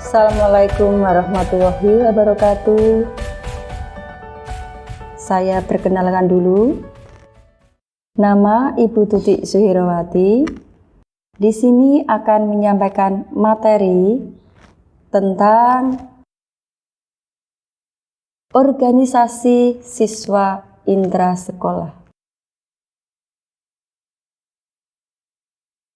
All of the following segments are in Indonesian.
Assalamualaikum warahmatullahi wabarakatuh. Saya perkenalkan dulu. Nama Ibu Tutik Suhirawati. Di sini akan menyampaikan materi tentang organisasi siswa intrasekolah.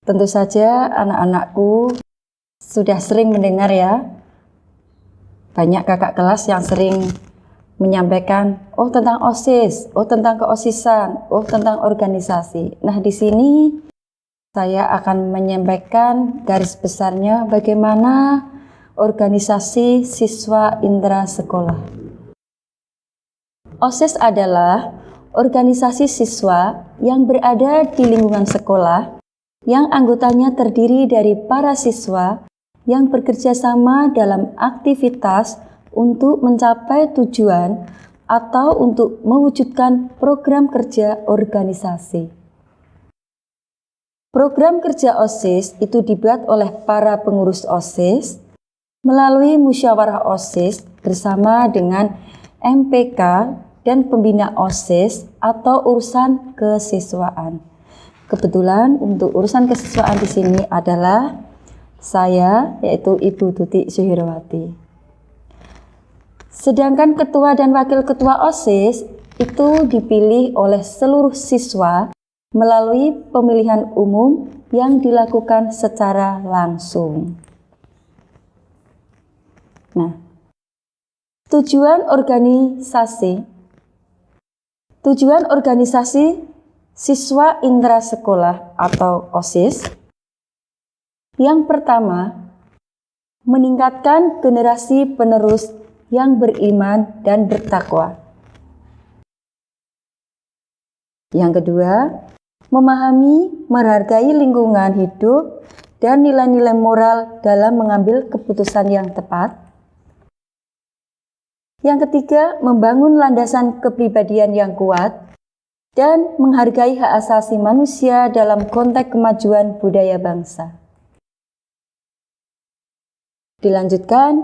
Tentu saja anak-anakku sudah sering mendengar ya, banyak kakak kelas yang sering menyampaikan, oh tentang OSIS, oh tentang keosisan, oh tentang organisasi. Nah di sini saya akan menyampaikan garis besarnya bagaimana organisasi siswa intrasekolah. OSIS adalah organisasi siswa yang berada di lingkungan sekolah yang anggotanya terdiri dari para siswa yang bekerja sama dalam aktivitas untuk mencapai tujuan atau untuk mewujudkan program kerja organisasi. Program kerja OSIS itu dibuat oleh para pengurus OSIS melalui musyawarah OSIS bersama dengan MPK dan pembina OSIS atau urusan kesiswaan. Kebetulan untuk urusan kesiswaan di sini adalah saya, yaitu Ibu Tutik Suhirawati. Sedangkan ketua dan wakil ketua OSIS itu dipilih oleh seluruh siswa melalui pemilihan umum yang dilakukan secara langsung. Nah, tujuan organisasi siswa intrasekolah atau OSIS yang pertama, meningkatkan generasi penerus yang beriman dan bertakwa. Yang kedua, memahami, menghargai lingkungan hidup dan nilai-nilai moral dalam mengambil keputusan yang tepat. Yang ketiga, membangun landasan kepribadian yang kuat dan menghargai hak asasi manusia dalam konteks kemajuan budaya bangsa. Dilanjutkan,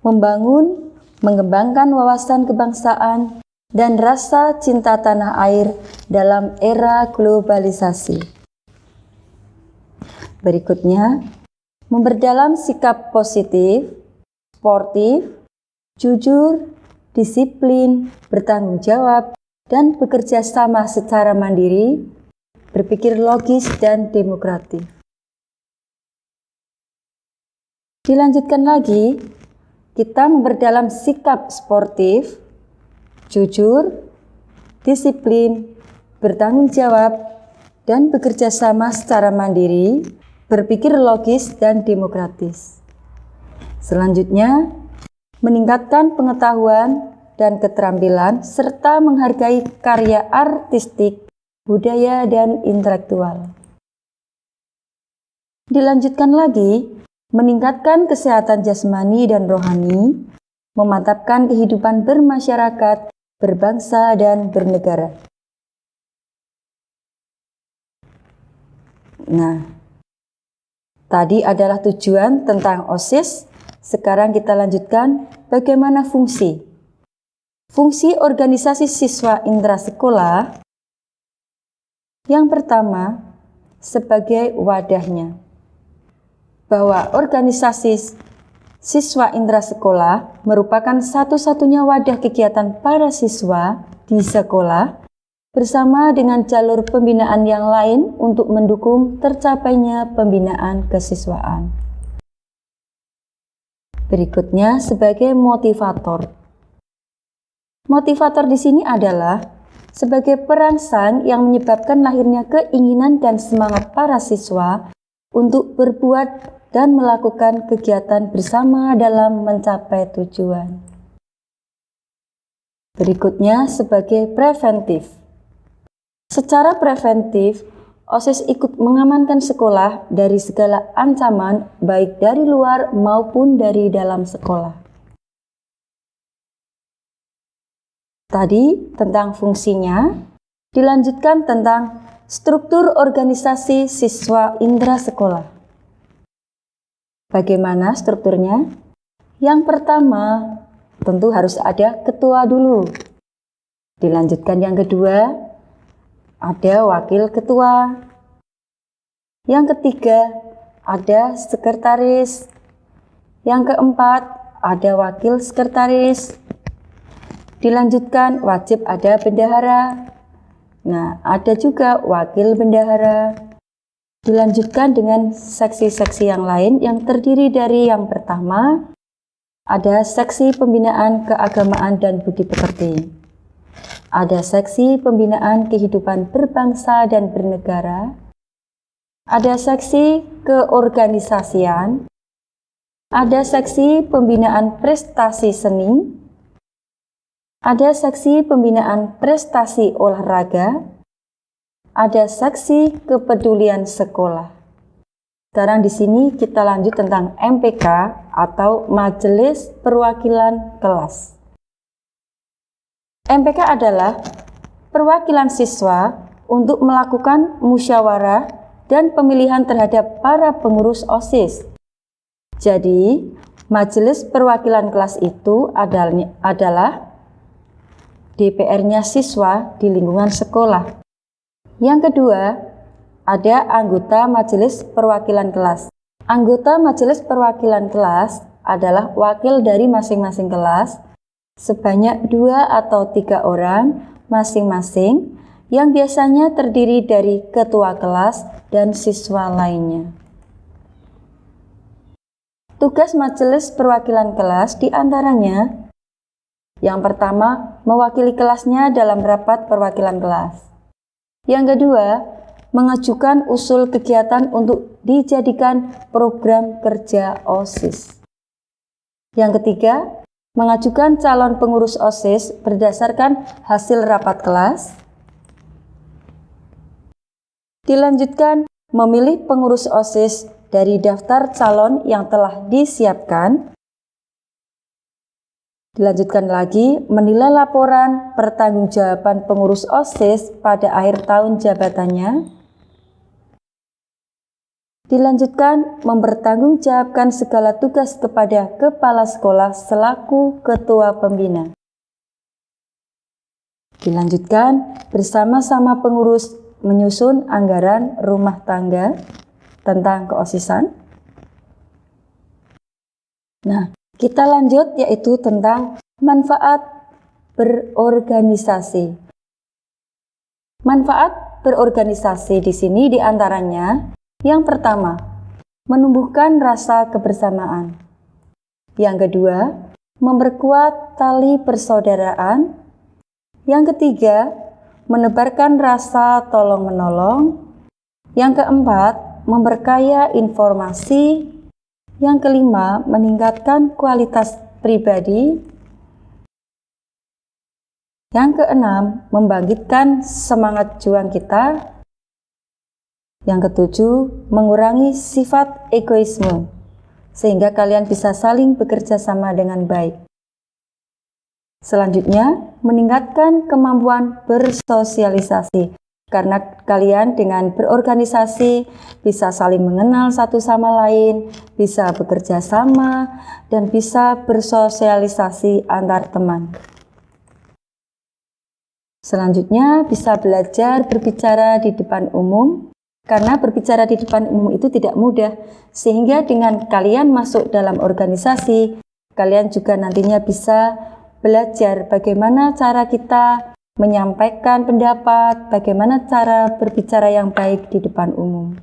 membangun, mengembangkan wawasan kebangsaan dan rasa cinta tanah air dalam era globalisasi. Berikutnya, memperdalam sikap positif, sportif, jujur, disiplin, bertanggung jawab, dan bekerja sama secara mandiri, berpikir logis dan demokratis. Dilanjutkan lagi, kita memperdalam sikap sportif, jujur, disiplin, bertanggung jawab, dan bekerja sama secara mandiri, berpikir logis dan demokratis. Selanjutnya, meningkatkan pengetahuan dan keterampilan serta menghargai karya artistik, budaya, dan intelektual. Dilanjutkan lagi, meningkatkan kesehatan jasmani dan rohani, memantapkan kehidupan bermasyarakat, berbangsa, dan bernegara. Nah, tadi adalah tujuan tentang OSIS. Sekarang kita lanjutkan bagaimana fungsi. Fungsi organisasi siswa intrasekolah yang pertama, sebagai wadahnya. Bahwa organisasi siswa intrasekolah merupakan satu-satunya wadah kegiatan para siswa di sekolah bersama dengan jalur pembinaan yang lain untuk mendukung tercapainya pembinaan kesiswaan. Berikutnya sebagai motivator. Motivator di sini adalah sebagai perangsang yang menyebabkan lahirnya keinginan dan semangat para siswa untuk berbuat dan melakukan kegiatan bersama dalam mencapai tujuan. Berikutnya sebagai preventif. Secara preventif, OSIS ikut mengamankan sekolah dari segala ancaman baik dari luar maupun dari dalam sekolah. Tadi tentang fungsinya, dilanjutkan tentang struktur organisasi siswa intrasekolah. Bagaimana strukturnya? Yang pertama, tentu harus ada ketua dulu. Dilanjutkan yang kedua, ada wakil ketua. Yang ketiga, ada sekretaris. Yang keempat, ada wakil sekretaris. Dilanjutkan, wajib ada bendahara. Nah, ada juga wakil bendahara. Dilanjutkan dengan seksi-seksi yang lain yang terdiri dari yang pertama, ada seksi pembinaan keagamaan dan budi pekerti. Ada seksi pembinaan kehidupan berbangsa dan bernegara. Ada seksi keorganisasian. Ada seksi pembinaan prestasi seni. Ada seksi pembinaan prestasi olahraga. Ada seksi kepedulian sekolah. Sekarang di sini kita lanjut tentang MPK atau Majelis Perwakilan Kelas. MPK adalah perwakilan siswa untuk melakukan musyawarah dan pemilihan terhadap para pengurus OSIS. Jadi, Majelis Perwakilan Kelas itu adalah DPR-nya siswa di lingkungan sekolah. Yang kedua, ada anggota Majelis Perwakilan Kelas. Anggota Majelis Perwakilan Kelas adalah wakil dari masing-masing kelas sebanyak 2 atau 3 orang masing-masing yang biasanya terdiri dari ketua kelas dan siswa lainnya. Tugas Majelis Perwakilan Kelas diantaranya yang pertama, mewakili kelasnya dalam rapat perwakilan kelas. Yang kedua, mengajukan usul kegiatan untuk dijadikan program kerja OSIS. Yang ketiga, mengajukan calon pengurus OSIS berdasarkan hasil rapat kelas. Dilanjutkan, memilih pengurus OSIS dari daftar calon yang telah disiapkan. Dilanjutkan lagi, menilai laporan pertanggungjawaban pengurus OSIS pada akhir tahun jabatannya. Dilanjutkan, mempertanggungjawabkan segala tugas kepada kepala sekolah selaku ketua pembina. Dilanjutkan, bersama-sama pengurus menyusun anggaran rumah tangga tentang keosisan. Nah, kita lanjut yaitu tentang manfaat berorganisasi. Manfaat berorganisasi di sini diantaranya yang pertama, menumbuhkan rasa kebersamaan. Yang kedua, memperkuat tali persaudaraan. Yang ketiga, menebarkan rasa tolong-menolong. Yang keempat, memperkaya informasi. Yang kelima, meningkatkan kualitas pribadi. Yang keenam, membangkitkan semangat juang kita. Yang ketujuh, mengurangi sifat egoisme, sehingga kalian bisa saling bekerja sama dengan baik. Selanjutnya, meningkatkan kemampuan bersosialisasi. Karena kalian dengan berorganisasi bisa saling mengenal satu sama lain, bisa bekerja sama, dan bisa bersosialisasi antar teman. Selanjutnya, bisa belajar berbicara di depan umum, karena berbicara di depan umum itu tidak mudah, sehingga dengan kalian masuk dalam organisasi, kalian juga nantinya bisa belajar bagaimana cara kita menyampaikan pendapat, bagaimana cara berbicara yang baik di depan umum.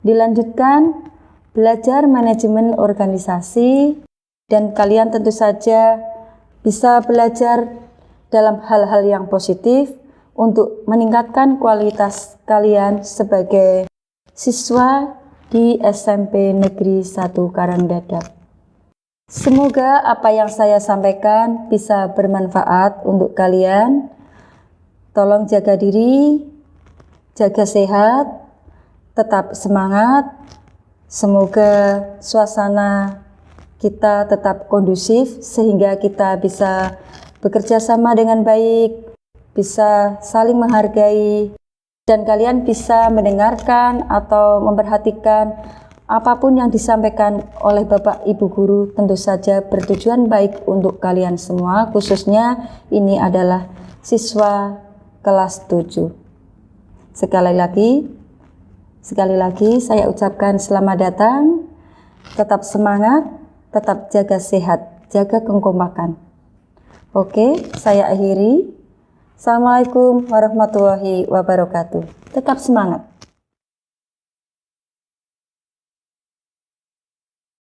Dilanjutkan, belajar manajemen organisasi, dan kalian tentu saja bisa belajar dalam hal-hal yang positif untuk meningkatkan kualitas kalian sebagai siswa di SMP Negeri 1 Karangdadap. Semoga apa yang saya sampaikan bisa bermanfaat untuk kalian. Tolong jaga diri, jaga sehat, tetap semangat. Semoga suasana kita tetap kondusif sehingga kita bisa bekerja sama dengan baik, bisa saling menghargai, dan kalian bisa mendengarkan atau memperhatikan apapun yang disampaikan oleh Bapak Ibu Guru tentu saja bertujuan baik untuk kalian semua, khususnya ini adalah siswa kelas 7. Sekali lagi saya ucapkan selamat datang, tetap semangat, tetap jaga sehat, jaga kekompakan. Oke, saya akhiri. Assalamualaikum warahmatullahi wabarakatuh. Tetap semangat.